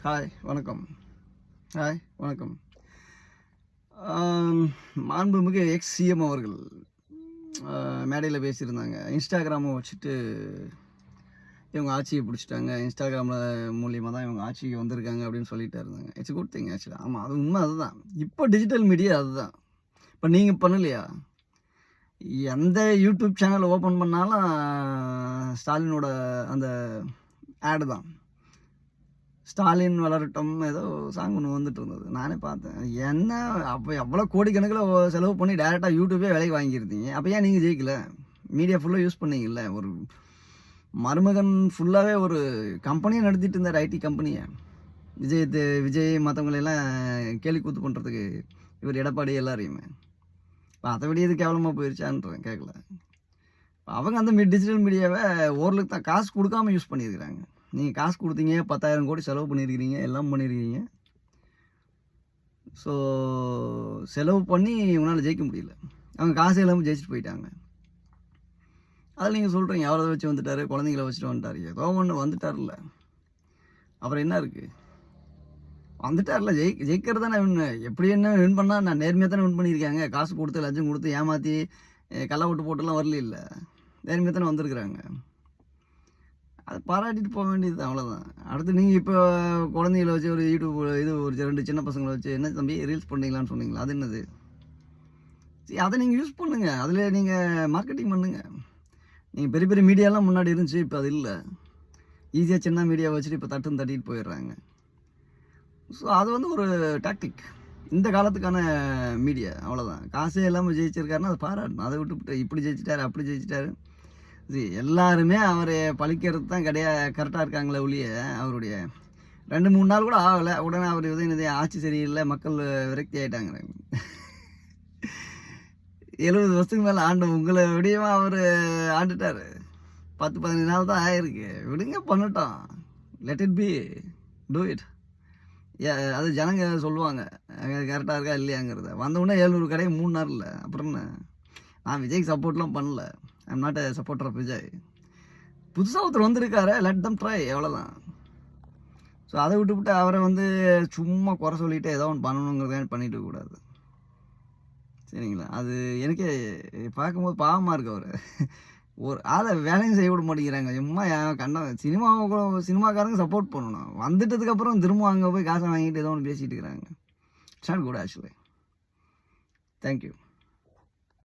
வணக்கம். வணக்கம். மாண்புமிகு எக்ஸ் சிஎம் அவர்கள் மேடையில் பேசியிருந்தாங்க. இன்ஸ்டாகிராமை வச்சுட்டு இவங்க ஆட்சியை பிடிச்சிட்டாங்க. இன்ஸ்டாகிராமில் மூலியமாக தான் இவங்க ஆட்சிக்கு வந்திருக்காங்க அப்படின்னு சொல்லிட்டு இருந்தாங்க. இட்ஸ் குட் திங் ஆக்சுவலாக. ஆமாம், அது உண்மை. அதுதான் இப்போ டிஜிட்டல் மீடியா. அதுதான் இப்போ நீங்கள் பண்ணலையா? எந்த யூடியூப் சேனல் ஓப்பன் பண்ணாலும் ஸ்டாலினோட அந்த ஆடு தான். ஸ்டாலின் வளரட்டும் ஏதோ சாங் ஒன்று வந்துட்டு இருந்தது. நானே பார்த்தேன். என்ன அப்போ எவ்வளோ கோடிக்கணக்கில் செலவு பண்ணி டேரெக்டாக யூடியூபே விலைக்கு வாங்கியிருந்தீங்க. அப்போ ஏன் நீங்கள் ஜெயிக்கல? மீடியா ஃபுல்லாக யூஸ் பண்ணீங்கல்ல. ஒரு மருமகன் ஃபுல்லாகவே ஒரு கம்பெனியை நடத்திட்டு இருந்தார், ஐடி கம்பெனியை. விஜய் மற்றவங்களெல்லாம் கேலி கூத்து பண்ணுறதுக்கு இவர் எடப்பாடி எல்லாரையுமே. இப்போ அதை விட இது கேவலமாக போயிடுச்சான்றேன். கேட்கல. அவங்க அந்த டிஜிட்டல் மீடியாவை ஓரளவுக்கு தான் காசு கொடுக்காமல் யூஸ் பண்ணியிருக்கிறாங்க. நீங்கள் காசு கொடுத்தீங்க, 10,000 கோடி செலவு பண்ணியிருக்கிறீங்க, எல்லாம் பண்ணியிருக்கிறீங்க. ஸோ செலவு பண்ணி இவங்களால் ஜெயிக்க முடியல. அவங்க காசு இல்லாமல் ஜெயிச்சுட்டு போயிட்டாங்க. அதில் நீங்கள் சொல்கிறீங்க அவரை வச்சு வந்துட்டார், குழந்தைங்கள வச்சுட்டு வந்துட்டார். ஏதோ ஒன்று வந்துட்டார்ல, அப்புறம் என்ன இருக்குது? வந்துட்டார்ல, ஜெயிக்கிறது தானே வின். எப்படி என்ன வின் பண்ணால் நான் நேர்மையாக தானே வின் பண்ணியிருக்காங்க. காசு கொடுத்து லஞ்சம் கொடுத்து ஏமாற்றி கள்ள ஓட்டு போட்டுலாம் வரல. இல்லை, நேர்மையாக தானே வந்திருக்கிறாங்க. அதை பாராட்டிட்டு போக வேண்டியது அவ்வளோதான். அடுத்து நீங்கள் இப்போ குழந்தைங்கள வச்சு ஒரு யூடியூப் இது ஒரு 2 சின்ன பசங்களை வச்சு என்ன தம்பி ரீல்ஸ் பண்ணீங்களான்னு சொன்னீங்களா? அது என்னது? சரி, அதை நீங்கள் யூஸ் பண்ணுங்கள். அதில் நீங்கள் மார்க்கெட்டிங் பண்ணுங்கள். நீங்கள் பெரிய பெரிய மீடியாலாம் முன்னாடி இருந்துச்சு, இப்போ அது இல்லை. ஈஸியாக சின்ன மீடியா வச்சுட்டு இப்போ தட்டிட்டு போயிடுறாங்க. ஸோ அது வந்து ஒரு டாக்டிக், இந்த காலத்துக்கான மீடியா. அவ்வளோதான். காசே இல்லாமல் ஜெயிச்சிருக்காருன்னா அதை பாராட்டணும். அதை விட்டுவிட்டு இப்படி ஜெயிச்சிட்டாரு அப்படி ஜெயிச்சிட்டாரு. சரி, எல்லாருமே அவர் பழிக்கிறது தான் கரெக்டாக இருக்காங்களே ஒழிய, அவருடைய 2-3 நாள் கூட ஆகலை, உடனே அவர் உதயநிதி ஆட்சி சரியில்லை, மக்கள் விரக்தி ஆகிட்டாங்க. 70 வருஷத்துக்கு மேலே ஆண்டு உங்களை விடியமாக அவர் ஆண்டுட்டார். 10-15 நாள் தான் ஆயிருக்கு. விடுங்க, பண்ணட்டும். Let it be, do it. அது ஜனங்க சொல்லுவாங்க கரெக்டாக இருக்கா இல்லையாங்கிறத. வந்தவுடனே 700 கடையை 3 நாளில். அப்புறம் என்ன? நான் விஜய்க்கு சப்போர்ட்லாம் பண்ணல. I'm not a supporter of Vijay. புதுசாக ஒருத்தர் வந்திருக்காரு, லெட் தம் ட்ரை, எவ்வளோதான். ஸோ அதை விட்டுவிட்டு அவரை வந்து சும்மா குறை சொல்லிவிட்டு ஏதோ ஒன்று பண்ணணுங்கிறத பண்ணிட்டு கூடாது. சரிங்களா? அது எனக்கே பார்க்கும்போது பாவமாக இருக்கு. அவர் ஒரு ஆளை வேலையும் செய்ய விட மாட்டேங்கிறாங்க. சும்மா சினிமாக்காரங்க சப்போர்ட் பண்ணணும். வந்துட்டதுக்கப்புறம் திரும்ப அங்கே போய் காசை வாங்கிட்டு ஏதோ ஒன்று பேசிகிட்டு இருக்கிறாங்க. It's not good actually. Thank you.